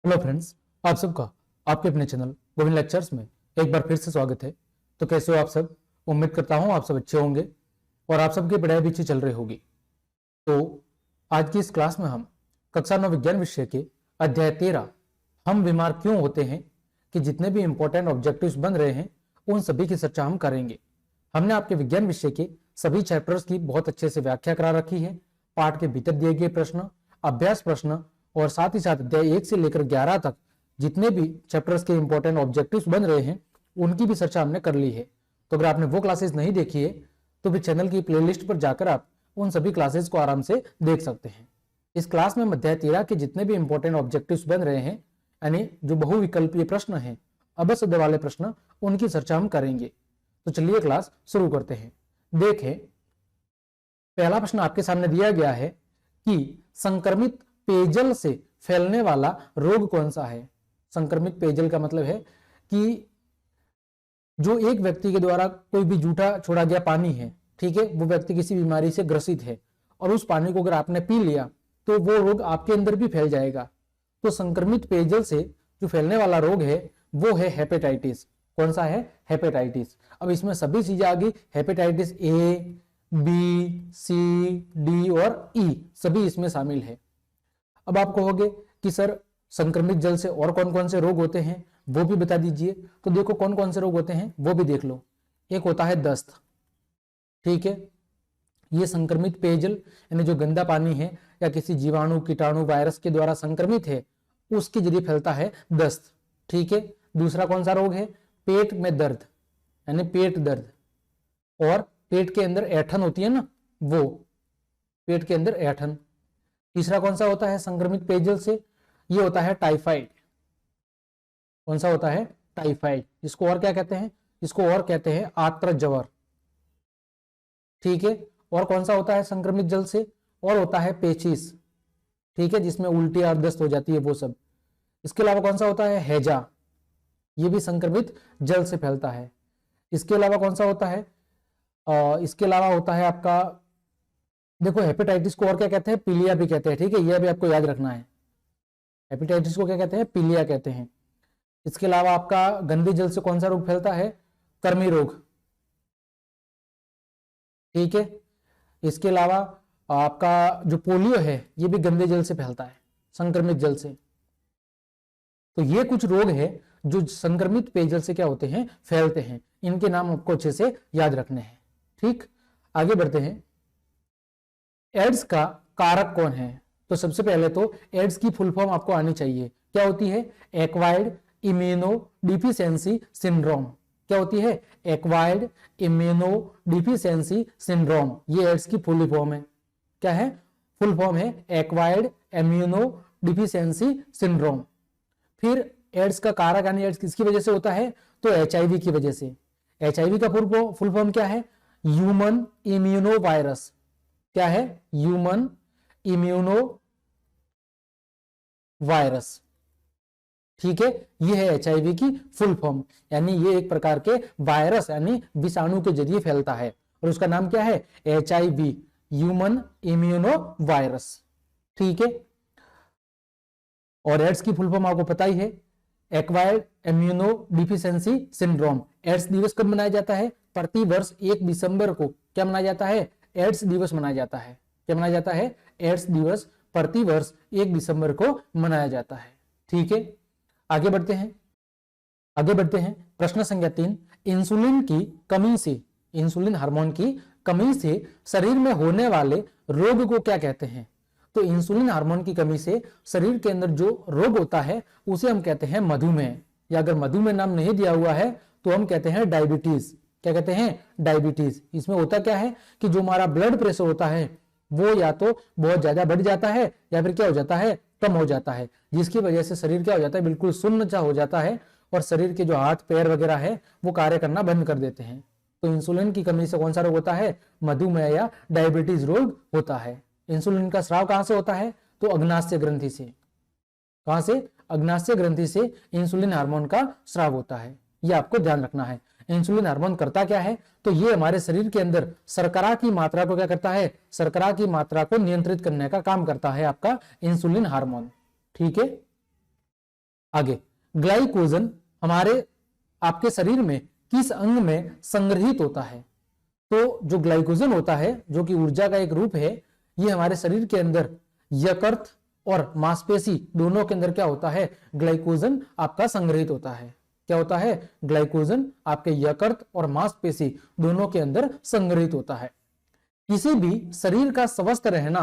Hello friends, आप सबका आपके अपने चैनल गोविंद लेक्चर्स में एक बार फिर से स्वागत है। तो कैसे हो आप सब? उम्मीद करता हूं आप सब अच्छे होंगे और आप सबकी पढ़ाई भी अच्छी चल रही होगी। तो आज की इस क्लास में हम कक्षा 9 विज्ञान विषय के अध्याय 13 हम बीमार क्यों होते हैं कि जितने भी इंपॉर्टेंट ऑब्जेक्टिव्स बन रहे हैं उन सभी की चर्चा हम करेंगे। हमने आपके विज्ञान विषय के सभी चैप्टर्स की बहुत अच्छे से व्याख्या करा रखी है। पाठ के भीतर दिए गए प्रश्न, अभ्यास प्रश्न और साथ ही साथ अध्याय 1 से लेकर 11 तक जितने भी चैप्टर्स के इंपॉर्टेंट ऑब्जेक्टिव्स बन रहे हैं उनकी भी चर्चा हमने कर ली है। तो अगर आपने वो क्लासेस नहीं देखी है तो फिर चैनल की प्लेलिस्ट पर जाकर आप उन सभी क्लासेस को आराम से देख सकते हैं। इस क्लास में अध्याय 13 के जितने भी इंपॉर्टेंट ऑब्जेक्टिव्स बन रहे हैं, यानी जो बहुविकल्पीय प्रश्न हैं, अबसद वाले प्रश्न, उनकी चर्चा हम करेंगे। तो चलिए क्लास शुरू करते हैं। देखें, पहला प्रश्न आपके सामने दिया गया है कि संक्रमित पेयजल से फैलने वाला रोग कौन सा है। संक्रमित पेयजल का मतलब है कि जो एक व्यक्ति के द्वारा कोई भी जूठा छोड़ा गया पानी है, ठीक है, वो व्यक्ति किसी बीमारी से ग्रसित है और उस पानी को अगर आपने पी लिया तो वो रोग आपके अंदर भी फैल जाएगा। तो संक्रमित पेयजल से जो फैलने वाला रोग है वो है हेपेटाइटिस। कौन सा है? हेपेटाइटिस। अब इसमें सभी चीजें आ गई, hepatitis A, B, C, D और ई सभी इसमें शामिल है। अब आप कहोगे कि सर संक्रमित जल से और कौन कौन से रोग होते हैं वो भी बता दीजिए। तो देखो कौन कौन से रोग होते हैं वो भी देख लो। एक होता है दस्त, ठीक है, ये संक्रमित पेयजल यानी जो गंदा पानी है या किसी जीवाणु, कीटाणु, वायरस के द्वारा संक्रमित है उसके जरिए फैलता है दस्त, ठीक है। दूसरा कौन सा रोग है? पेट में दर्द यानी पेट दर्द, और पेट के अंदर ऐठन होती है ना, वो पेट के अंदर ऐठन। तीसरा कौन सा होता है संक्रमित पेयजल से? ये होता है टाइफाइड। कौन सा होता है? टाइफाइड। इसको और क्या कहते हैं? इसको और कहते हैं आत्र ज्वर, ठीक है। और कौन सा होता है संक्रमित जल से? और होता है पेचिस, ठीक है, जिसमें उल्टी और दस्त हो जाती है वो सब। इसके अलावा कौन सा होता है? हैजा, ये भी संक्रमित जल से फैलता है। इसके अलावा कौन सा होता है? इसके अलावा होता है आपका, देखो हेपेटाइटिस को और क्या कहते हैं? पीलिया भी कहते हैं, ठीक है, यह भी आपको याद रखना है। हेपेटाइटिस को क्या कहते हैं? पीलिया कहते हैं। इसके अलावा आपका गंदे जल से कौन सा रोग फैलता है? कृमि रोग, ठीक है। इसके अलावा आपका जो पोलियो है ये भी गंदे जल से फैलता है, संक्रमित जल से। तो ये कुछ रोग है जो संक्रमित पेयजल से क्या होते हैं? फैलते हैं। इनके नाम आपको अच्छे से याद रखने हैं, ठीक। आगे बढ़ते हैं। एड्स का कारक कौन है? तो सबसे पहले तो एड्स की फुल फॉर्म आपको आनी चाहिए। क्या होती है? Acquired immunodeficiency syndrome. क्या होती है? Acquired immunodeficiency syndrome. ये एड्स की फुल फॉर्म है। क्या है? फुल फॉर्म है एक्वायर्ड इम्यूनो डिफिशियंसी सिंड्रोम। फिर एड्स का कारक यानी एड्स किसकी वजह से होता है? तो एचआईवी की वजह से। एचआईवी का फुल फॉर्म क्या है? Human immuno virus. क्या है? ह्यूमन इम्यूनो वायरस, ठीक है। ये है एचआईवी की फुल फॉर्म, यानी ये एक प्रकार के वायरस यानी विषाणु के जरिए फैलता है और उसका नाम क्या है? एचआईवी, ह्यूमन इम्यूनो वायरस, ठीक है। और एड्स की फुल फॉर्म आपको पता ही है, acquired immunodeficiency syndrome. AIDS दिवस कब मनाया जाता है? प्रति वर्ष 1 दिसंबर को क्या मनाया जाता है? एड्स दिवस मनाया जाता है। क्या मनाया जाता है? एड्स दिवस प्रति वर्ष 1 दिसंबर को मनाया जाता है, ठीक है। आगे बढ़ते हैं। प्रश्न संख्या 3। इंसुलिन की कमी से, इंसुलिन हार्मोन की कमी से शरीर में होने वाले रोग को क्या कहते हैं? तो इंसुलिन हार्मोन की कमी से शरीर के अंदर जो रोग होता है उसे हम कहते हैं मधुमेह, या अगर मधुमेह नाम नहीं दिया हुआ है तो हम कहते हैं डायबिटीज। क्या कहते हैं? डायबिटीज। इसमें होता क्या है कि जो हमारा ब्लड प्रेशर होता है वो या तो बहुत ज्यादा बढ़ जाता है या फिर क्या हो जाता है? कम हो जाता है, जिसकी वजह से शरीर क्या हो जाता है? बिल्कुल सुन्न सा हो जाता है और शरीर के जो हाथ पैर वगैरह है वो कार्य करना बंद कर देते हैं। तो इंसुलिन की कमी से कौन सा रोग होता है? मधुमेह या डायबिटीज रोग होता है। इंसुलिन का स्राव कहां से होता है? तो अग्नाशय ग्रंथि से। कहां से? अग्नाशय ग्रंथि से इंसुलिन हार्मोन का स्राव होता है, यह आपको ध्यान रखना है। इंसुलिन हार्मोन करता क्या है? तो ये हमारे शरीर के अंदर शर्करा की मात्रा को क्या करता है? शर्करा की मात्रा को नियंत्रित करने का काम करता है आपका इंसुलिन हार्मोन, ठीक है। आगे, ग्लाइकोजन हमारे आपके शरीर में किस अंग में संग्रहित होता है? तो जो ग्लाइकोजन होता है, जो कि ऊर्जा का एक रूप है, ये हमारे शरीर के अंदर यकृत और मांसपेशी दोनों के अंदर क्या होता है? ग्लाइकोजन आपका संग्रहित होता है। क्या होता है? ग्लाइकोजन आपके यकृत और मांसपेशी दोनों के अंदर संग्रहित होता है। किसी भी शरीर का स्वस्थ रहना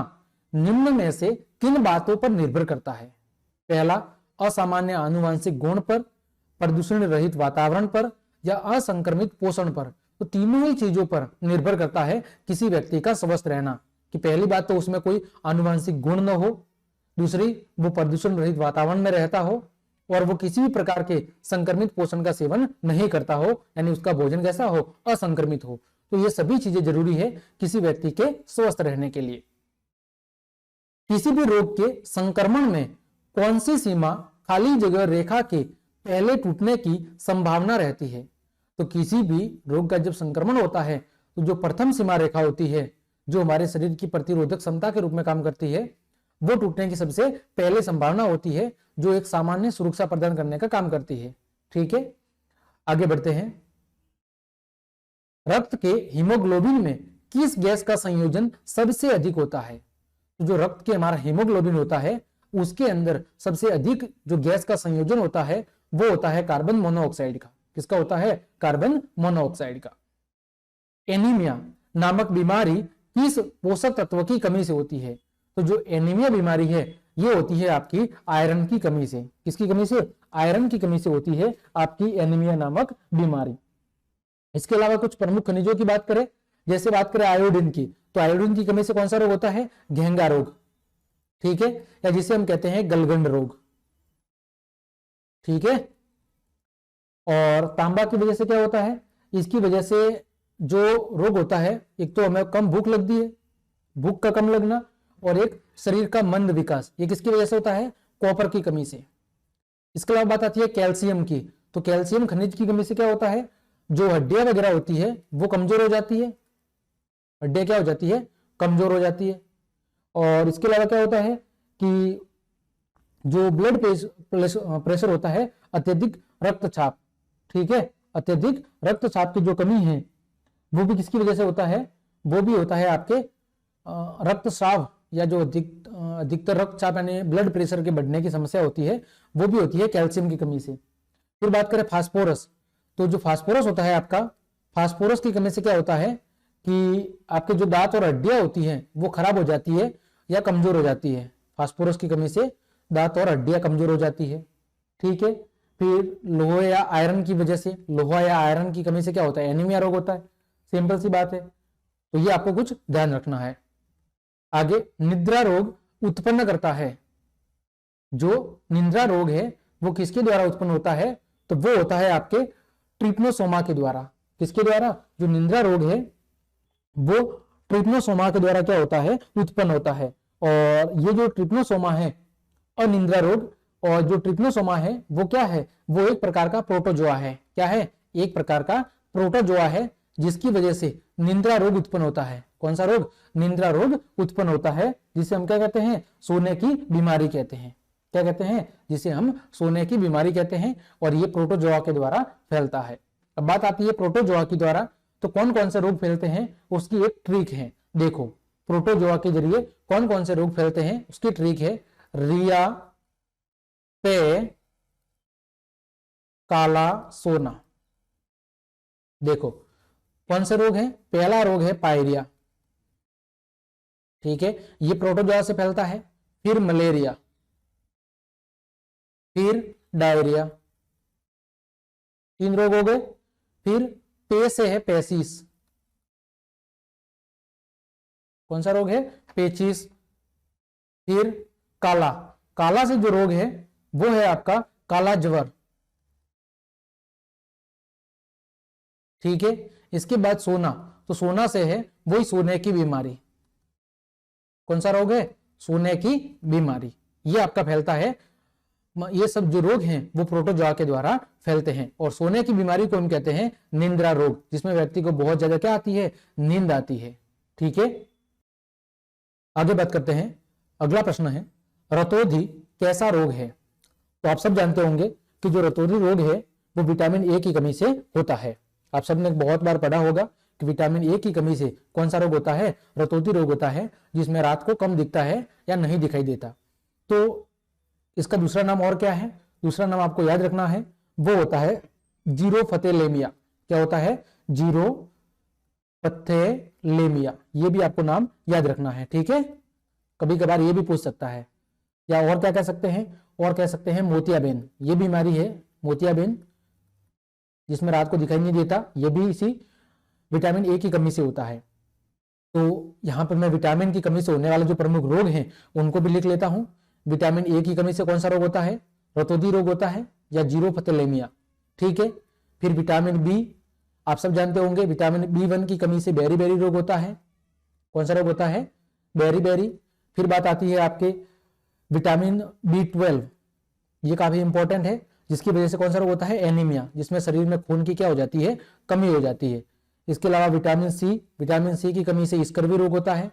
निम्न में से किन बातों पर निर्भर करता है? पहला, असामान्य आनुवंशिक गुण पर, प्रदूषण रहित वातावरण पर, या असंक्रमित पोषण पर। तो तीनों ही चीजों पर निर्भर करता है किसी व्यक्ति का स्वस्थ रहना। कि पहली बात तो उसमें कोई आनुवंशिक गुण न हो, दूसरी वो प्रदूषण रहित वातावरण में रहता हो, और वो किसी भी प्रकार के संक्रमित पोषण का सेवन नहीं करता हो, यानी उसका भोजन कैसा हो? असंक्रमित हो। तो ये सभी चीजें जरूरी है किसी व्यक्ति के स्वस्थ रहने के लिए। किसी भी रोग के संक्रमण में कौन सी सीमा खाली जगह रेखा के पहले टूटने की संभावना रहती है? तो किसी भी रोग का जब संक्रमण होता है तो जो प्रथम सीमा रेखा होती है, जो हमारे शरीर की प्रतिरोधक क्षमता के रूप में काम करती है, वो टूटने की सबसे पहले संभावना होती है, जो एक सामान्य सुरक्षा प्रदान करने का काम करती है। ठीक है, आगे बढ़ते हैं। रक्त के हीमोग्लोबिन में किस गैस का संयोजन सबसे अधिक होता है? तो जो रक्त के हमारा हीमोग्लोबिन होता है, उसके अंदर सबसे अधिक जो गैस का संयोजन होता है वो होता है कार्बन मोनोऑक्साइड का। किसका होता है? कार्बन मोनोऑक्साइड का। एनीमिया नामक बीमारी किस पोषक तत्व की कमी से होती है? तो जो एनीमिया बीमारी है ये होती है आपकी आयरन की कमी से। किसकी कमी से? आयरन की कमी से होती है आपकी एनीमिया नामक बीमारी। इसके अलावा कुछ प्रमुख खनिजों की बात करें, जैसे बात करें आयोडीन की, तो आयोडीन की कमी से कौन सा रोग होता है? घेंगा रोग। ठीक है, या जिसे हम कहते हैं गलगंड रोग। ठीक है, और तांबा की वजह से क्या होता है? इसकी वजह से जो रोग होता है, एक तो हमें कम भूख लगती है, भूख का कम लगना, और एक शरीर का मंद विकास। ये किसकी वजह से होता है? कॉपर की कमी से। इसके अलावा बात आती है कैल्शियम की, तो कैल्शियम खनिज की कमी से क्या होता है? जो हड्डियां वगैरह होती है वो कमजोर हो जाती है। हड्डियां क्या हो जाती है? कमजोर हो जाती है। और इसके अलावा क्या होता है कि जो ब्लड प्रेशर होता है, अत्यधिक रक्तचाप। ठीक है, अत्यधिक रक्तचाप की जो कमी है वो भी किसकी वजह से होता है? वो भी होता है आपके रक्तस्राव, या जो अधिकतर रक्तचाप यानी ब्लड प्रेशर के बढ़ने की समस्या होती है वो भी होती है कैल्शियम की कमी से। फिर बात करें फास्फोरस, तो जो फास्फोरस होता है आपका, फास्फोरस की कमी से क्या होता है कि आपके जो दांत और हड्डियां होती हैं वो खराब हो जाती है या कमजोर हो जाती है। फास्फोरस की कमी से दांत और हड्डियां कमजोर हो जाती है। ठीक है, फिर लोहा या आयरन की वजह से, लोहा या आयरन की कमी से क्या होता है? एनीमिया रोग होता है। सिंपल सी बात है, तो ये आपको कुछ ध्यान रखना है। आगे, निद्रा रोग उत्पन्न करता है। जो निद्रा रोग है वो किसके द्वारा उत्पन्न होता है? तो वो होता है आपके ट्रिप्नोसोमा के द्वारा। किसके द्वारा? जो निद्रा रोग है वो ट्रिप्नोसोमा के द्वारा क्या होता है? उत्पन्न होता है। और ये जो ट्रिप्नोसोमा है अनिद्रा रोग, और जो ट्रिप्नोसोमा है वो क्या है? वो एक प्रकार का प्रोटोजोआ है। क्या है? एक प्रकार का प्रोटोजोआ है, जिसकी वजह से निद्रा रोग उत्पन्न होता है। कौन सा रोग? निद्रा रोग उत्पन्न होता है, जिसे हम क्या कहते हैं? सोने की बीमारी कहते हैं। क्या कहते हैं? जिसे हम सोने की बीमारी कहते हैं, और ये प्रोटोजोआ के द्वारा फैलता है। अब बात आती है प्रोटोजोआ की द्वारा, तो कौन कौन से रोग फैलते हैं उसकी एक ट्रिक है। देखो, प्रोटोजोआ के जरिए कौन कौन से रोग फैलते हैं उसकी ट्रिक है। रिया, पे, काला सोना। देखो कौन से रोग है? पहला रोग है पायरिया। ठीक है, ये प्रोटोजोआ से फैलता है। फिर मलेरिया, फिर डायरिया, 3 रोग हो गए। फिर पे से है पेसिस। कौन सा रोग है? पेचिस। फिर काला, काला से जो रोग है वो है आपका काला ज्वर। ठीक है, इसके बाद सोना, तो सोना से है वही सोने की बीमारी। कौन सा रोग है? सोने की बीमारी। ये आपका फैलता है। ये सब जो रोग हैं वो प्रोटोजोआ के द्वारा फैलते हैं। और सोने की बीमारी को हम कहते हैं निद्रा रोग, जिसमें व्यक्ति को बहुत ज्यादा क्या आती है? नींद आती है। ठीक है, आगे बात करते हैं। अगला प्रश्न है, रतौंधी कैसा रोग है? तो आप सब जानते होंगे कि जो रतौंधी रोग है वो विटामिन ए की कमी से होता है। आप सबने बहुत बार पढ़ा होगा कि विटामिन ए की कमी से कौन सा रोग होता है, रतौंधी रोग होता है, जिसमें रात को कम दिखता है या नहीं दिखाई देता। तो इसका दूसरा नाम और क्या है, दूसरा नाम आपको याद रखना है, वो होता है जीरोफथेलेमिया। क्या होता है, जीरोफथेलेमिया। ये भी आपको नाम याद रखना है, ठीक है। कभी कभार ये भी पूछ सकता है। या और क्या कह सकते हैं, और कह सकते हैं मोतियाबिंद। ये बीमारी है मोतियाबिंद, जिसमें रात को दिखाई नहीं देता, ये भी इसी विटामिन ए की कमी से होता है। तो यहां पर मैं विटामिन की कमी से होने वाले जो प्रमुख रोग हैं उनको भी लिख लेता हूं। विटामिन ए की कमी से कौन सा रोग होता है, रतौंधी रोग होता है या जीरोफथेलेमिया, ठीक है। फिर विटामिन बी, आप सब जानते होंगे, विटामिन B1 की कमी से बेरी-बेरी रोग होता है। कौन सा रोग होता है, बेरी-बेरी। फिर बात आती है आपके विटामिन B12, ये काफी इंपॉर्टेंट है, जिसकी वजह से कौन सा रोग होता है, एनीमिया, जिसमें शरीर में खून की क्या हो जाती है, कमी हो जाती है। इसके अलावा विटामिन सी की कमी से स्कर्वी रोग होता है।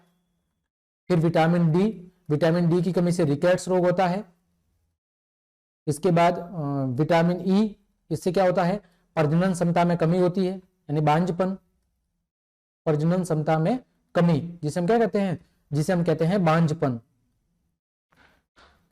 फिर विटामिन डी की कमी से रिकेट्स रोग होता है। इसके बाद विटामिन ई, इससे क्या होता है, प्रजनन क्षमता में कमी होती है, यानी बांझपन, प्रजनन क्षमता में कमी, जिसे हम क्या कहते हैं, जिसे हम कहते हैं बांझपन,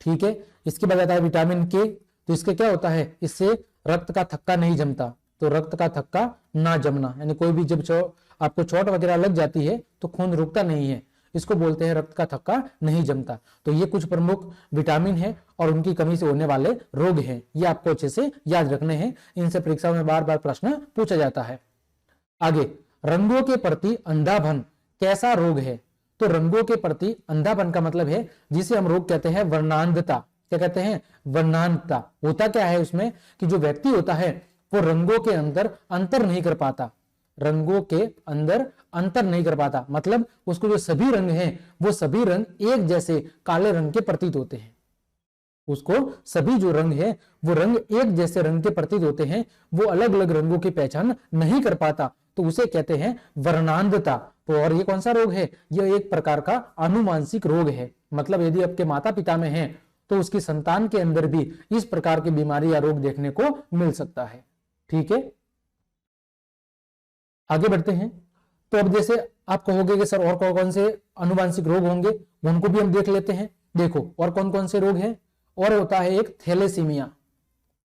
ठीक है। इसके बाद आता है विटामिन के, तो इसके क्या होता है, इससे रक्त का थक्का नहीं जमता, तो रक्त का थक्का ना जमना, यानी कोई भी जब आपको चोट वगैरह लग जाती है तो खून रुकता नहीं है, इसको बोलते हैं रक्त का थक्का नहीं जमता। तो ये कुछ प्रमुख विटामिन है और उनकी कमी से होने वाले रोग हैं, ये आपको अच्छे से याद रखने हैं, इनसे परीक्षा में बार बार प्रश्न पूछा जाता है। आगे, रंगों के प्रति अंधापन कैसा रोग है, तो रंगों के प्रति अंधापन का मतलब है जिसे हम रोग कहते हैं वर्णांधता। क्या कहते हैं, वर्णांधता। होता क्या है उसमें कि जो व्यक्ति होता है वो रंगों के अंदर अंतर नहीं कर पाता, रंगों के अंदर अंतर नहीं कर पाता, मतलब उसको जो सभी रंग हैं वो सभी रंग एक जैसे काले रंग के प्रतीत होते हैं, उसको सभी जो रंग है वो रंग एक जैसे रंग के प्रतीत होते हैं, वो अलग अलग रंगों की पहचान नहीं कर पाता, तो उसे कहते हैं वर्णांधता। तो और ये कौन सा रोग है, ये एक प्रकार का आनुवांशिक रोग है, मतलब यदि आपके माता पिता में है तो उसकी संतान के अंदर भी इस प्रकार की बीमारी या रोग देखने को मिल सकता है, ठीक है। आगे बढ़ते हैं। तो अब जैसे आप कहोगे कि सर और कौन कौन से आनुवांशिक रोग होंगे, उनको भी हम देख लेते हैं। देखो और कौन कौन से रोग हैं, और होता है एक थैलेसीमिया।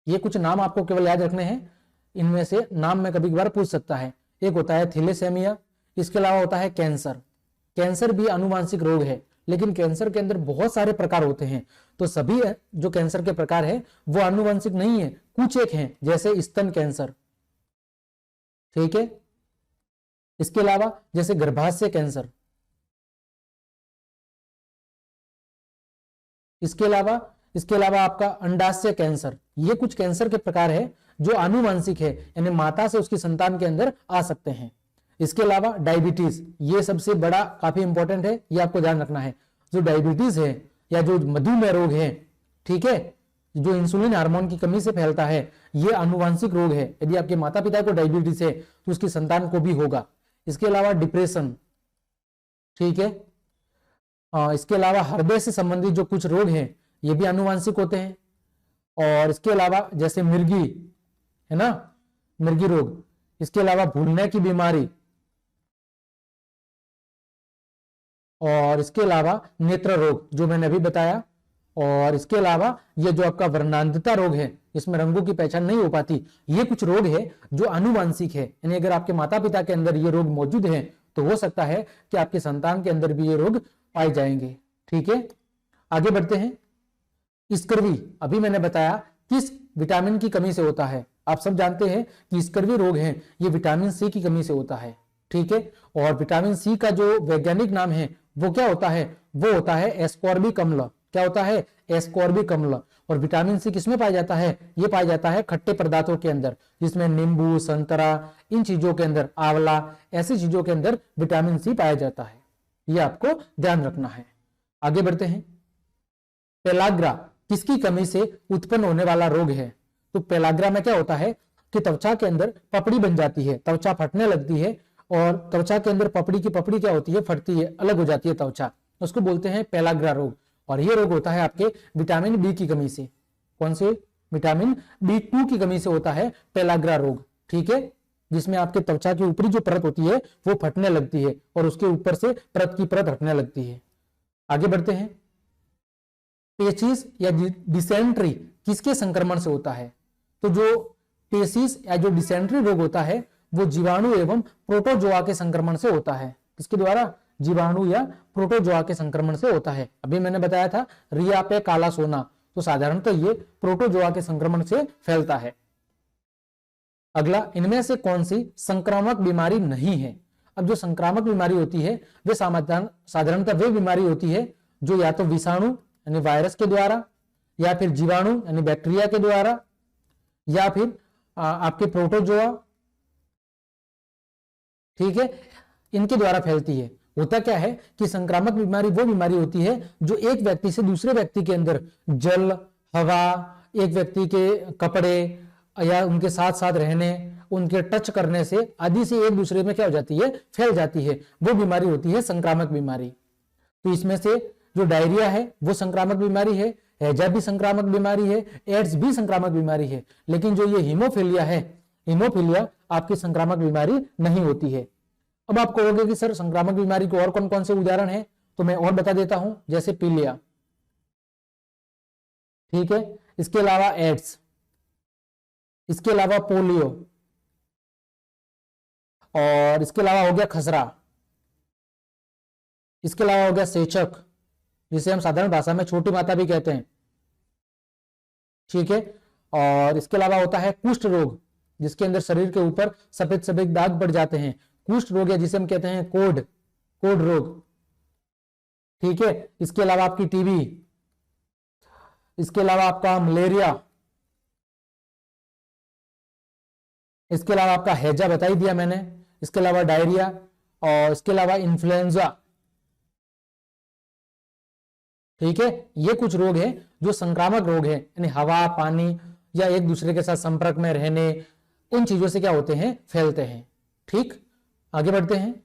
ये कुछ नाम आपको केवल याद रखने हैं, इनमें से नाम में कभी कभार पूछ सकता है। एक होता है थैलेसीमिया, इसके अलावा होता है कैंसर। कैंसर भी आनुवांशिक रोग है, लेकिन कैंसर के अंदर बहुत सारे प्रकार होते हैं, तो सभी जो कैंसर के प्रकार है वो आनुवांशिक नहीं है, कुछ एक हैं, जैसे स्तन कैंसर, ठीक है। इसके अलावा जैसे गर्भाशय कैंसर, इसके अलावा आपका अंडाशय कैंसर, ये कुछ कैंसर के प्रकार है जो आनुवांशिक है, यानी माता से उसकी संतान के अंदर आ सकते हैं। इसके अलावा डायबिटीज, ये सबसे बड़ा काफी इंपॉर्टेंट है, ये आपको ध्यान रखना है। जो डायबिटीज है या जो मधुमेह रोग है, ठीक है, जो इंसुलिन हार्मोन की कमी से फैलता है, ये आनुवांशिक रोग है। यदि आपके माता पिता को डायबिटीज है तो उसकी संतान को भी होगा। इसके अलावा डिप्रेशन, ठीक है। इसके अलावा हृदय से संबंधित जो कुछ रोग हैं ये भी आनुवांशिक होते हैं। और इसके अलावा जैसे मिर्गी है ना, मिर्गी रोग, इसके अलावा भूलने की बीमारी, और इसके अलावा नेत्र रोग जो मैंने अभी बताया, और इसके अलावा ये जो आपका वर्णांधता रोग है, इसमें रंगों की पहचान नहीं हो पाती, ये कुछ रोग है जो आनुवांशिक है, यानी अगर आपके माता पिता के अंदर ये रोग मौजूद है तो हो सकता है कि आपके संतान के अंदर भी ये रोग पाए जाएंगे, ठीक है। आगे बढ़ते हैं। स्कर्वी, अभी मैंने बताया किस विटामिन की कमी से होता है, आप सब जानते हैं कि स्कर्वी रोग है ये विटामिन सी की कमी से होता है, ठीक है। और विटामिन सी का जो वैज्ञानिक नाम है वो क्या होता है, वो होता है एस्कॉर्बिक अम्ल। क्या होता है, एस्कॉर्बिक अम्ल। और विटामिन सी किसमें पाया जाता है, ये पाया जाता है खट्टे पदार्थों के अंदर, जिसमें नींबू, संतरा, इन चीजों के अंदर, आंवला, ऐसी चीजों के अंदर विटामिन सी पाया जाता है, ये आपको ध्यान रखना है। आगे बढ़ते हैं। पेलाग्रा किसकी कमी से उत्पन्न होने वाला रोग है, तो पेलाग्रा में क्या होता है कि त्वचा के अंदर पपड़ी बन जाती है, त्वचा फटने लगती है, और त्वचा के अंदर पपड़ी की पपड़ी क्या होती है, फटती है, अलग हो जाती है त्वचा, उसको बोलते हैं पेलाग्रा रोग। और ये रोग होता है आपके विटामिन बी की कमी से, कौन से? विटामिन B2 की कमी से होता है पेलाग्रा रोग, ठीक है, जिसमें आपके त्वचा की ऊपरी जो परत होती है वो फटने लगती है और उसके ऊपर से परत की परत हटने लगती है। आगे बढ़ते हैं। पेचिस या डिसेंट्री किसके संक्रमण से होता है? तो जो पेचिस या जो डिसेंट्री रोग होता है वो जीवाणु एवं प्रोटोजोआ के संक्रमण से होता है। किसके द्वारा? जीवाणु या प्रोटोजोआ के संक्रमण से होता है। अभी मैंने बताया था रिया पे काला सोना, तो साधारणतः ये प्रोटोजोआ के संक्रमण से फैलता है। अगला, इनमें से कौन सी संक्रामक बीमारी नहीं है? अब जो संक्रामक बीमारी होती है वे साधारणतः वे बीमारी होती है जो या तो विषाणु यानी वायरस के द्वारा, या फिर जीवाणु यानी बैक्टीरिया के द्वारा, या फिर आपके प्रोटोजोआ, ठीक है, इनके द्वारा फैलती है। होता क्या है कि संक्रामक बीमारी वो बीमारी होती है जो एक व्यक्ति से दूसरे व्यक्ति के अंदर जल, हवा, एक व्यक्ति के कपड़े या उनके साथ साथ रहने, उनके टच करने से आदि से एक दूसरे में क्या हो जाती है? फैल जाती है। वो बीमारी होती है संक्रामक बीमारी। तो इसमें से जो डायरिया है वो संक्रामक बीमारी है, हैजा भी संक्रामक बीमारी है, एड्स भी संक्रामक बीमारी है, लेकिन जो ये हीमोफीलिया है, हीमोफीलिया आपकी संक्रामक बीमारी नहीं होती है। अब आप कहोगे कि सर संक्रामक बीमारी के और कौन कौन से उदाहरण हैं? तो मैं और बता देता हूं, जैसे पीलिया, ठीक है, इसके अलावा एड्स, इसके अलावा पोलियो, और इसके अलावा हो गया खसरा, इसके अलावा हो गया सेचक, जिसे हम साधारण भाषा में छोटी माता भी कहते हैं, ठीक है, और इसके अलावा होता है कुष्ठ रोग, जिसके अंदर शरीर के ऊपर सफेद सफेद दाग पड़ जाते हैं, कुष्ठ रोग है, जिसे हम कहते हैं कोढ़ रोग, ठीक है। इसके अलावा आपकी टीबी, इसके अलावा आपका मलेरिया, इसके अलावा आपका हैजा बता ही दिया मैंने, इसके अलावा डायरिया, और इसके अलावा इन्फ्लुएंजा, ठीक है। ये कुछ रोग हैं जो संक्रामक रोग हैं, यानी हवा, पानी या एक दूसरे के साथ संपर्क में रहने, उन चीजों से क्या होते हैं? फैलते हैं, ठीक। आगे बढ़ते हैं।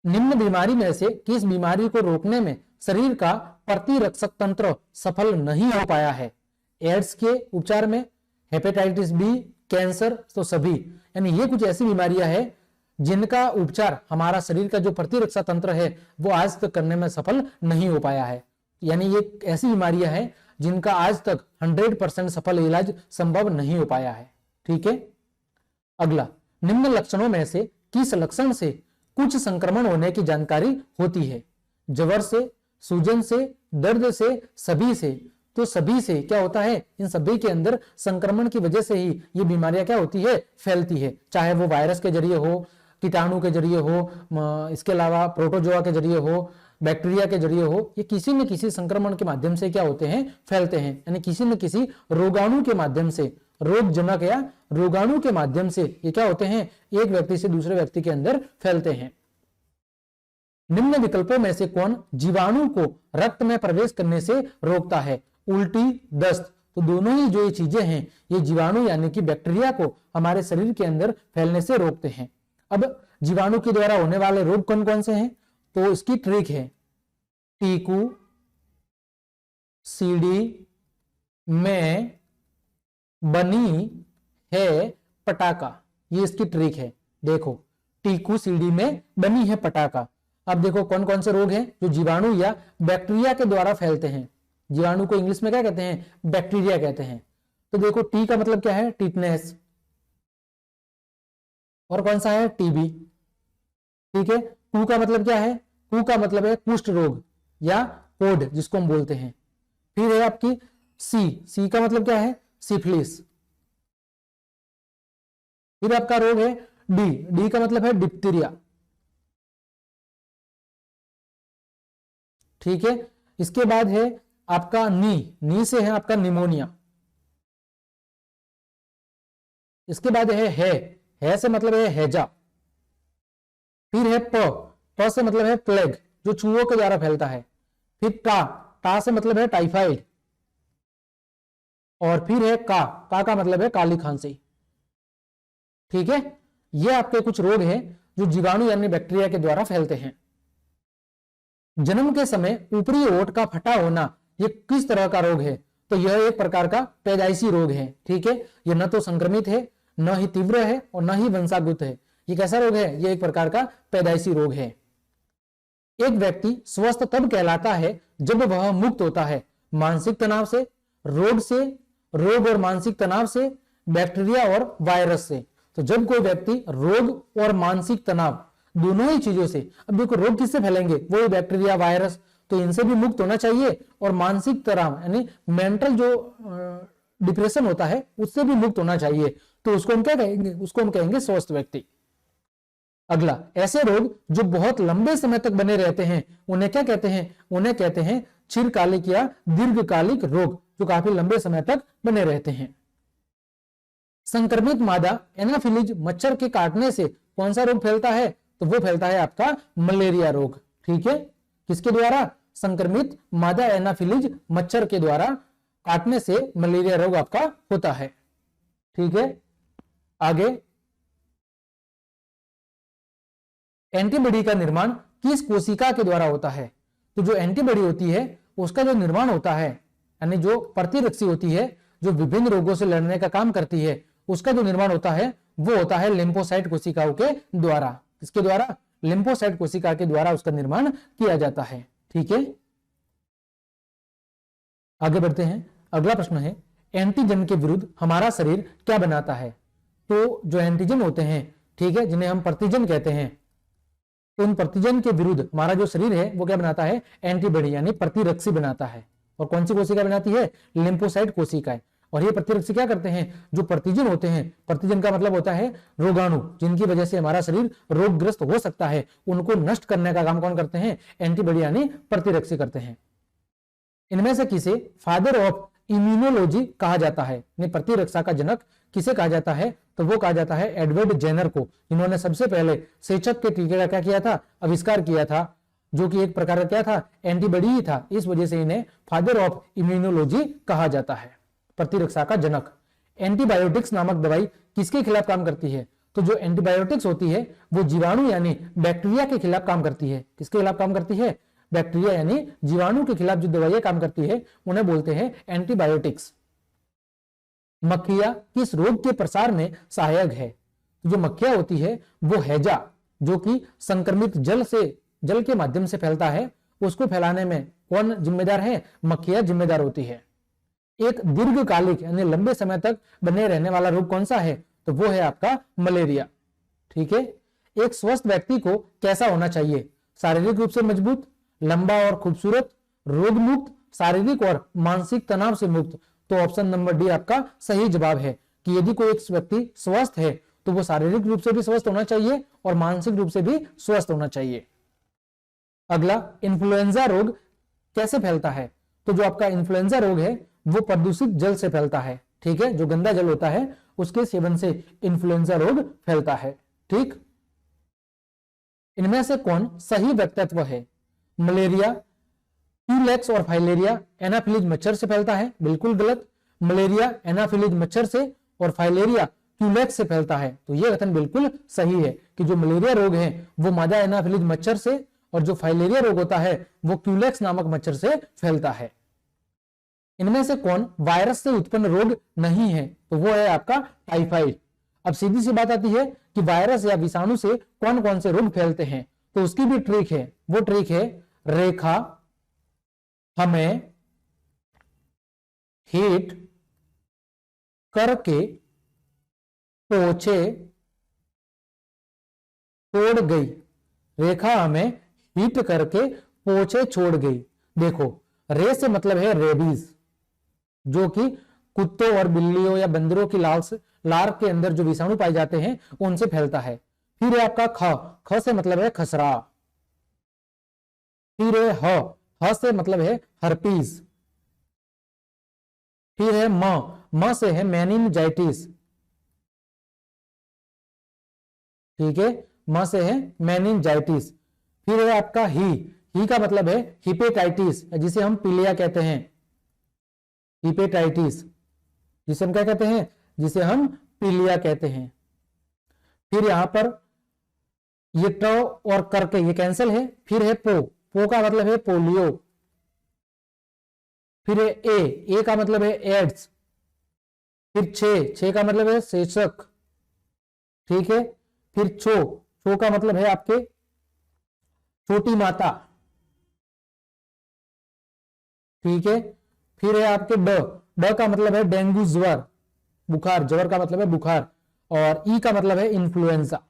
निम्न बीमारी में से किस बीमारी को रोकने में शरीर का प्रतिरक्षक तंत्र सफल नहीं हो पाया है? एड्स के उपचार में, हेपेटाइटिस बी, कैंसर, तो सभी, यानी ये कुछ ऐसी बीमारियां हैं जिनका उपचार हमारा शरीर का जो प्रतिरक्षा तंत्र है वो आज तक करने में सफल नहीं हो पाया है। यानी ये ऐसी बीमारियां हैं जिनका आज तक 100% सफल इलाज संभव नहीं हो पाया है, ठीक है। अगला, निम्न लक्षणों में से किस लक्षण से कुछ संक्रमण होने की जानकारी होती है? ज्वर से, सूजन से, दर्द से, सभी से। तो सभी से क्या होता है? इन सभी के अंदर संक्रमण की वजह से ही ये बीमारियां क्या होती है? फैलती है, चाहे वो वायरस के जरिए हो, कीटाणु के जरिए हो, इसके अलावा प्रोटोजोआ के जरिए हो, बैक्टीरिया के जरिए हो, ये किसी न किसी संक्रमण के माध्यम से क्या होते हैं? फैलते हैं, यानी किसी न किसी रोगाणु के माध्यम से, रोगजनक या रोगाणु के माध्यम से ये क्या होते हैं? एक व्यक्ति से दूसरे व्यक्ति के अंदर फैलते हैं। निम्न विकल्पों में से कौन जीवाणु को रक्त में प्रवेश करने से रोकता है? उल्टी, दस्त, तो दोनों ही जो ये चीजें हैं ये जीवाणु यानी कि बैक्टीरिया को हमारे शरीर के अंदर फैलने से रोकते हैं। अब जीवाणु के द्वारा होने वाले रोग कौन कौन से हैं? तो इसकी ट्रिक है, टीकू, सीढ़ी में बनी है पटाखा, ये इसकी ट्रिक है। देखो, टीकू सीढ़ी में बनी है पटाखा। अब देखो कौन कौन से रोग हैं जो जीवाणु या बैक्टीरिया के द्वारा फैलते हैं। जीवाणु को इंग्लिश में क्या कहते हैं? बैक्टीरिया कहते हैं। तो देखो, टी का मतलब क्या है? टिटनेस, और कौन सा है? टीबी, ठीक है। कू का मतलब क्या है? कू का मतलब है कुष्ठ रोग या कोढ़, जिसको हम बोलते हैं। फिर है आपकी सी का मतलब क्या है? सिफिलिस। फिर आपका रोग है डी का मतलब है डिप्थीरिया, ठीक है। इसके बाद है आपका नी से है आपका निमोनिया। इसके बाद है से मतलब है हैजा। फिर है प से मतलब है प्लेग, जो चूहों के द्वारा फैलता है। फिर टा से मतलब है टाइफाइड, और फिर है का मतलब है काली खांसी, ठीक है। ये आपके कुछ रोग हैं जो जीवाणु यानी बैक्टीरिया के द्वारा फैलते हैं। जन्म के समय ऊपरी ओंठ का फटा होना, ये किस तरह का रोग है? तो यह एक प्रकार का पैदाइशी रोग है। ठीक है, यह न तो संक्रमित है, न ही तीव्र है और न ही वंशागत है। ये कैसा रोग है? यह एक प्रकार का पैदाइशी रोग है। एक व्यक्ति स्वस्थ तब कहलाता है जब वह मुक्त होता है मानसिक तनाव से, रोग और मानसिक तनाव से, बैक्टीरिया और वायरस से। तो जब कोई व्यक्ति रोग और मानसिक तनाव दोनों ही चीजों से, अब देखो रोग किससे फैलेंगे? वो बैक्टीरिया वायरस, तो इनसे भी मुक्त होना चाहिए और मानसिक तनाव यानी मेंटल जो डिप्रेशन होता है उससे भी मुक्त होना चाहिए। तो उसको हम क्या कहेंगे? उसको हम कहेंगे स्वस्थ व्यक्ति। अगला, ऐसे रोग जो बहुत लंबे समय तक बने रहते हैं उन्हें क्या कहते हैं? उन्हें कहते हैं चिरकालिक या दीर्घकालिक रोग, जो काफी लंबे समय तक बने रहते हैं। संक्रमित मादा एनाफिलीज मच्छर के काटने से कौन सा रोग फैलता है? तो वो फैलता है आपका मलेरिया रोग। ठीक है, किसके द्वारा? संक्रमित मादा एनाफिलीज मच्छर के द्वारा काटने से मलेरिया रोग आपका होता है। ठीक है, आगे, एंटीबॉडी का निर्माण किस कोशिका के द्वारा होता है? तो जो एंटीबॉडी होती है उसका जो निर्माण होता है, यानी जो प्रतिरक्षी होती है जो विभिन्न रोगों से लड़ने का काम करती है, उसका जो निर्माण होता है वो होता है लिम्फोसाइट कोशिकाओं के द्वारा। किसके द्वारा? लिम्फोसाइट कोशिका के द्वारा उसका निर्माण किया जाता है। ठीक है, आगे बढ़ते हैं। अगला प्रश्न है, एंटीजन के विरुद्ध हमारा शरीर क्या बनाता है? तो जो एंटीजन होते हैं, ठीक है, जिन्हें हम प्रतिजन कहते हैं, तो उन प्रतिजन के विरुद्ध हमारा जो शरीर है वो क्या बनाता है? एंटीबॉडी यानी प्रतिरक्षी बनाता है। और कौन सी कोशिका बनाती है? लिम्फोसाइट कोशिका। और ये प्रतिरक्षी क्या करते हैं? जो प्रतिजन होते हैं, प्रतिजन का मतलब होता है रोगाणु, जिनकी वजह से हमारा शरीर रोगग्रस्त हो सकता है, उनको नष्ट करने का काम कौन करते हैं? एंटीबॉडी यानी प्रतिरक्षी करते हैं। इनमें से किसे फादर ऑफ इम्यूनोलॉजी कहा जाता है? प्रतिरक्षा का जनक किसे कहा जाता है? तो वो कहा जाता है एडवर्ड जेनर को, जिन्होंने सबसे पहले सेचक के टीके का क्या किया था? आविष्कार किया था, जो कि एक प्रकार का क्या था? एंटीबॉडी ही था। इस वजह से इन्हें फादर ऑफ इम्यूनोलॉजी कहा जाता है, प्रतिरक्षा का जनक। एंटीबायोटिक्स नामक दवाई किसके खिलाफ काम करती है? तो जो एंटीबायोटिक्स होती है वो जीवाणु यानी बैक्टीरिया के खिलाफ काम करती है। किसके खिलाफ काम करती है? बैक्टीरिया यानी जीवाणु के खिलाफ जो दवाइयां काम करती है उन्हें बोलते हैं एंटीबायोटिक्स। मक्खियां किस रोग के प्रसार में सहायक है? जो मक्खियां होती है वो हैजा, जो कि संक्रमित जल के माध्यम से फैलता है, उसको फैलाने में कौन जिम्मेदार है? मक्खियां जिम्मेदार होती है। एक दीर्घकालिक यानी लंबे समय तक बने रहने वाला रोग कौन सा है? तो वो है आपका मलेरिया। ठीक है, एक स्वस्थ व्यक्ति को कैसा होना चाहिए? शारीरिक रूप से मजबूत, लंबा और खूबसूरत, रोग मुक्त, शारीरिक और मानसिक तनाव से मुक्त। तो ऑप्शन नंबर डी आपका सही जवाब है कि यदि कोई एक व्यक्ति स्वस्थ है तो वो शारीरिक रूप से भी स्वस्थ होना चाहिए और मानसिक रूप से भी स्वस्थ होना चाहिए। अगला, इन्फ्लुएंजा रोग कैसे फैलता है? तो जो आपका इन्फ्लुएंजा रोग है वो प्रदूषित जल से फैलता है। ठीक है, जो गंदा जल होता है उसके सेवन से इन्फ्लुएंजा रोग फैलता है। ठीक, इनमें से कौन सही व्यक्तित्व है? मलेरिया क्यूलेक्स और फाइलेरिया एनाफिलीज मच्छर से फैलता है, बिल्कुल गलत। मलेरिया एनाफिलीज मच्छर से और फाइलेरिया क्यूलेक्स से फैलता है, तो यह कथन बिल्कुल सही है कि जो मलेरिया रोग है वो मादा एनाफिलीज मच्छर से और जो फाइलेरिया रोग होता है वो क्यूलेक्स नामक मच्छर से फैलता है। इनमें से कौन वायरस से उत्पन्न रोग नहीं है? तो वो है आपका टाइफाइड। अब सीधी सी बात आती है कि वायरस या विषाणु से कौन कौन से रोग फैलते हैं, तो उसकी भी ट्रिक है। वो ट्रिक है रेखा, हमें, हीट करके पोछे छोड़ गई। रेखा हमें हीट करके पोछे छोड़ गई। देखो, रे से मतलब है रेबीज, जो कि कुत्तों और बिल्लियों या बंदरों की लार के अंदर जो विषाणु पाए जाते हैं उनसे फैलता है। फिर है आपका ख से मतलब है खसरा। फिर है ह से मतलब है हर्पीज। फिर है म से है मेनिनजाइटिस। ठीक है, म से है मेनिनजाइटिस। फिर है आपका ही का मतलब है हिपेटाइटिस, जिसे हम पीलिया कहते हैं। हिपेटाइटिस, जिसे हम क्या कहते हैं? जिसे हम पीलिया कहते हैं। फिर यहां पर ये ट और करके ये कैंसिल है। फिर है पो का मतलब है पोलियो। फिर है ए का मतलब है एड्स, फिर छे का मतलब है शेषक, ठीक है। फिर छो का मतलब है आपके छोटी माता, ठीक है। फिर है आपके ड का मतलब है डेंगू ज्वर, बुखार, ज्वर का मतलब है बुखार, और ई का मतलब है इन्फ्लुएंजा।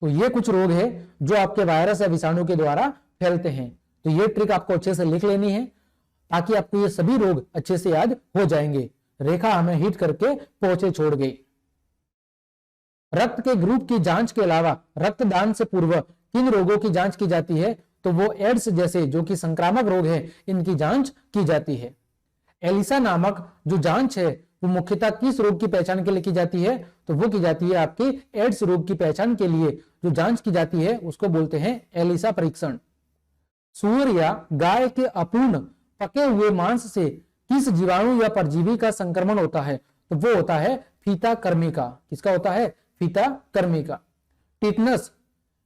तो ये कुछ रोग है जो आपके वायरस या विषाणु के द्वारा फैलते हैं। तो ये ट्रिक आपको अच्छे से लिख लेनी है ताकि आपको ये सभी रोग अच्छे से याद हो जाएंगे। रेखा हमें हिट करके पहुंचे छोड़ गई। रक्त के ग्रुप की जांच के अलावा रक्तदान से पूर्व किन रोगों की जांच की जाती है? तो वो एड्स जैसे जो कि संक्रामक रोग है इनकी जांच की जाती है। एलिसा नामक जो जांच है वो मुख्यतः किस रोग की पहचान के लिए की जाती है? तो वो की जाती है आपकी एड्स रोग की पहचान के लिए जो जांच की जाती है उसको बोलते हैं एलिसा परीक्षण। सूअर या गाय के अपूर्ण पके हुए मांस से किस जीवाणु या परजीवी का संक्रमण होता है? तो वो होता है फीता कर्मी का। किसका होता है? फीता कर्मी का। टिटनस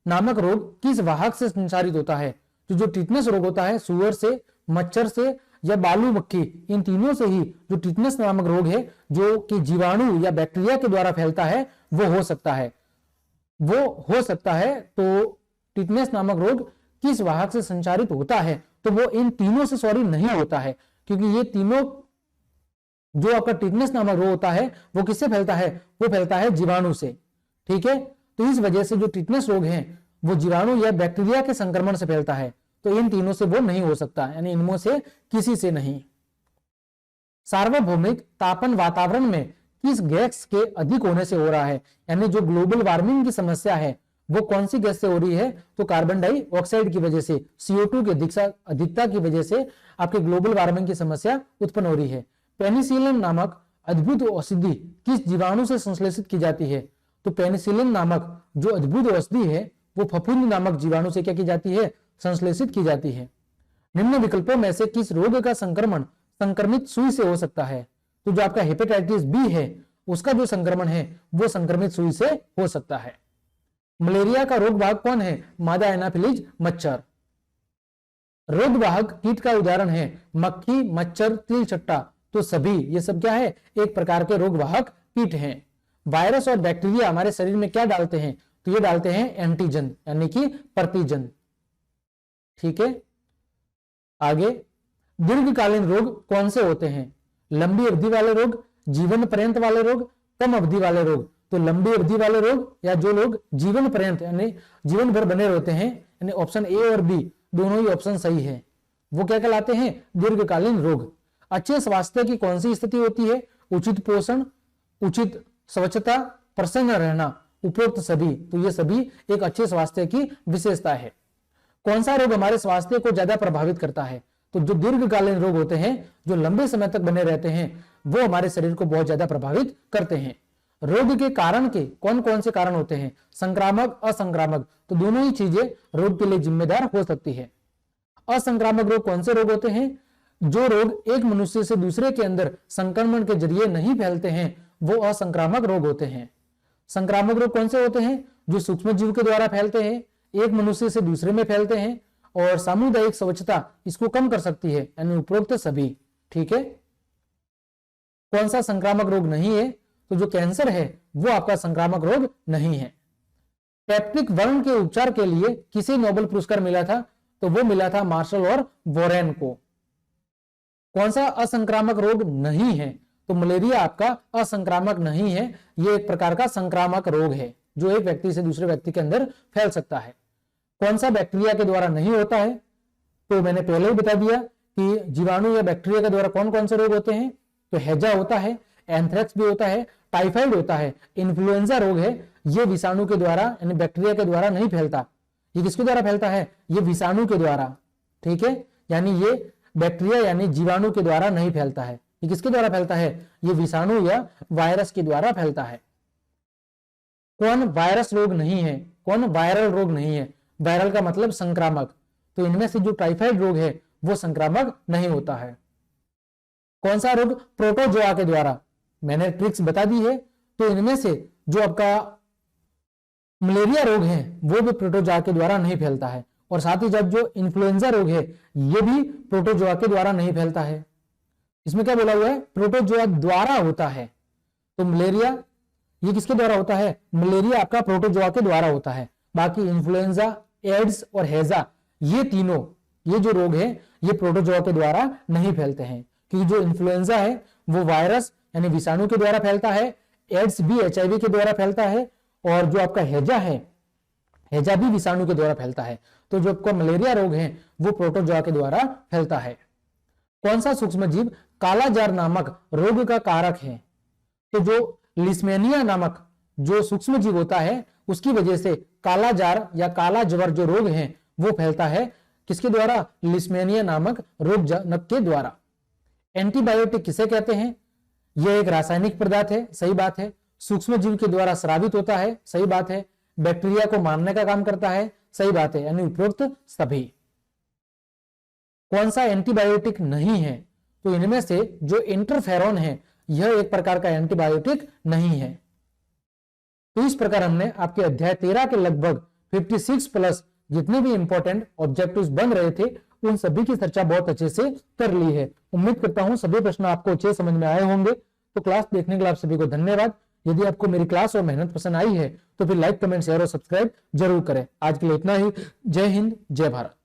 नामक रोग किस वाहक से संचारित होता है? तो जो टिटनस रोग होता है सूअर से, मच्छर से या बालू मक्खी, इन तीनों से ही जो टिटनस नामक रोग है जो कि जीवाणु या बैक्टीरिया के द्वारा फैलता है वो हो सकता है। तो टिटनस नामक रोग किस वाहक से संचारित होता है? तो वो इन तीनों से नहीं होता है, क्योंकि ये तीनों जो आपका टिटनस नामक रोग होता है वो किससे फैलता है? वो फैलता है जीवाणु से, ठीक है। तो इस वजह से जो टिटनस रोग है वो जीवाणु या बैक्टीरिया के संक्रमण से फैलता है। तो इन तीनों से वो नहीं हो सकता, यानी इनमें से किसी से नहीं। सार्वभौमिक तापन वातावरण में किस गैस के अधिक होने से हो रहा है? यानी जो ग्लोबल वार्मिंग की समस्या है वो कौन सी गैस से हो रही है? तो कार्बन डाइऑक्साइड की वजह से, CO2 की अधिकता की वजह से आपके ग्लोबल वार्मिंग की समस्या उत्पन्न हो रही है। पेनिसिलिन नामक अद्भुत औषधि किस जीवाणु से संश्लेषित की जाती है? तो पेनिसिलिन नामक जो अद्भुत औषधि है वो फफूंदी नामक जीवाणु से क्या की जाती है? संश्लेषित की जाती है। निम्न विकल्पों में से किस रोग का संक्रमण संक्रमित सुई से हो सकता है? तो जो आपका हेपेटाइटिस बी है उसका जो संक्रमण है वो संक्रमित सुई से हो सकता है। मलेरिया का रोग वाहक कौन है? मादा एनाफिलीज मच्छर। रोग वाहक कीट का उदाहरण है मक्खी, मच्छर, तिलचट्टा। तो सभी ये सब क्या है? एक प्रकार के रोग वाहक कीट हैं। वायरस और बैक्टीरिया हमारे शरीर में क्या डालते हैं? तो ये डालते हैं एंटीजन यानी कि प्रतिजन, ठीक है। आगे, दीर्घकालीन रोग कौन से होते हैं? लंबी अवधि वाले रोग, जीवन पर्यंत वाले रोग, कम अवधि वाले रोग। तो लंबी अवधि वाले रोग या जो लोग जीवन पर्यंत यानी जीवन भर बने रहते हैं, यानी ऑप्शन ए और बी दोनों ही ऑप्शन सही है, वो क्या कहलाते हैं? दीर्घकालीन रोग। अच्छे स्वास्थ्य की कौन सी स्थिति होती है? उचित पोषण, उचित स्वच्छता, प्रसन्न रहना, उपरोक्त सभी। तो ये सभी एक अच्छे स्वास्थ्य की विशेषता है। कौन सा रोग हमारे स्वास्थ्य को ज्यादा प्रभावित करता है? तो जो दीर्घकालीन रोग होते हैं, जो लंबे समय तक बने रहते हैं, वो हमारे शरीर को बहुत ज्यादा प्रभावित करते हैं। रोग के कारण के कौन कौन से कारण होते हैं? संक्रामक, असंक्रामक। तो दोनों ही चीजें रोग के लिए जिम्मेदार हो सकती है। असंक्रामक रोग कौन से रोग होते हैं? जो रोग एक मनुष्य से दूसरे के अंदर संक्रमण के जरिए नहीं फैलते हैं वो असंक्रामक रोग होते हैं। संक्रामक रोग कौन से होते हैं? जो सूक्ष्म जीव के द्वारा फैलते हैं, एक मनुष्य से दूसरे में फैलते हैं, और सामुदायिक स्वच्छता इसको कम कर सकती है, यानी उपरोक्त सभी, ठीक है। कौन सा संक्रामक रोग नहीं है? तो जो कैंसर है वो आपका संक्रामक रोग नहीं है। पेप्टिक वर्म के उपचार के लिए किसे नोबेल पुरस्कार मिला था? तो वो मिला था मार्शल और वॉरेन को। कौन सा असंक्रामक रोग नहीं है? तो मलेरिया आपका असंक्रामक नहीं है, ये एक प्रकार का संक्रामक रोग है जो एक व्यक्ति से दूसरे व्यक्ति के अंदर फैल सकता है। कौन सा बैक्टीरिया के द्वारा नहीं होता है? तो मैंने पहले ही बता दिया कि जीवाणु या बैक्टीरिया के द्वारा कौन कौन से रोग होते हैं। तो हैजा होता है, एंथ्रेक्स भी होता है, टाइफाइड होता है, इन्फ्लुएंजा रोग है, ये विषाणु के द्वारा यानी बैक्टीरिया के द्वारा नहीं फैलता। ये किसके द्वारा फैलता है? ये विषाणु के द्वारा, ठीक है। यानी ये बैक्टीरिया यानी जीवाणु के द्वारा नहीं फैलता है। ये किसके द्वारा फैलता है? ये विषाणु या वायरस के द्वारा फैलता है। कौन वायरस रोग नहीं है? कौन वायरल रोग नहीं है? वायरल का मतलब संक्रामक। तो इनमें से जो टाइफाइड रोग है वो संक्रामक नहीं होता है। कौन सा रोग प्रोटोजोआ के द्वारा? मैंने ट्रिक्स बता दी है। तो इनमें से जो आपका मलेरिया रोग है वो भी प्रोटोजोआ के द्वारा नहीं फैलता है। और साथ ही जब जो इन्फ्लुएंजा रोग है ये भी प्रोटोजोआ के द्वारा नहीं फैलता है। इसमें क्या बोला हुआ है, प्रोटोजोआ द्वारा होता है। तो मलेरिया ये किसके द्वारा होता है, मलेरिया आपका प्रोटोजोआ के द्वारा होता है। बाकी इन्फ्लुएंजा, एड्स और हैजा ये तीनों ये जो रोग है ये प्रोटोजोआ के द्वारा नहीं फैलते हैं, क्योंकि जो इन्फ्लुएंजा है वो वायरस यानी विषाणु के द्वारा फैलता है, एड्स भी HIV के द्वारा फैलता है, और जो आपका हैजा है हैजा भी विषाणु के द्वारा फैलता है। तो जो आपका मलेरिया रोग है वो प्रोटोजोआ के द्वारा फैलता है। कौन सा सूक्ष्म जीव कालाजार नामक रोग का कारक है? तो जो लिस्मेनिया नामक जो सूक्ष्म जीव होता है उसकी वजह से कालाजार या काला ज्वर जो रोग है वो फैलता है। किसके द्वारा? लिस्मेनिया नामक रोगजनक के द्वारा। एंटीबायोटिक किसे कहते हैं? यह एक रासायनिक पदार्थ है, सही बात है। सूक्ष्म जीव के द्वारा स्रावित होता है, सही बात है। बैक्टीरिया को मारने का काम करता है, सही बात है, यानी उपरोक्त सभी। कौन सा एंटीबायोटिक नहीं है? तो इनमें से जो इंटरफेरॉन है यह एक प्रकार का एंटीबायोटिक नहीं है। तो इस प्रकार हमने आपके अध्याय 13 के लगभग 56 प्लस जितने भी इंपॉर्टेंट ऑब्जेक्टिव्स बन रहे थे उन सभी की चर्चा बहुत अच्छे से कर ली है। उम्मीद करता हूं सभी प्रश्न आपको अच्छे समझ में आए होंगे। तो क्लास देखने के लिए आप सभी को धन्यवाद। यदि आपको मेरी क्लास और मेहनत पसंद आई है तो फिर लाइक, कमेंट, शेयर और सब्सक्राइब जरूर करें। आज के लिए इतना ही। जय हिंद, जय भारत।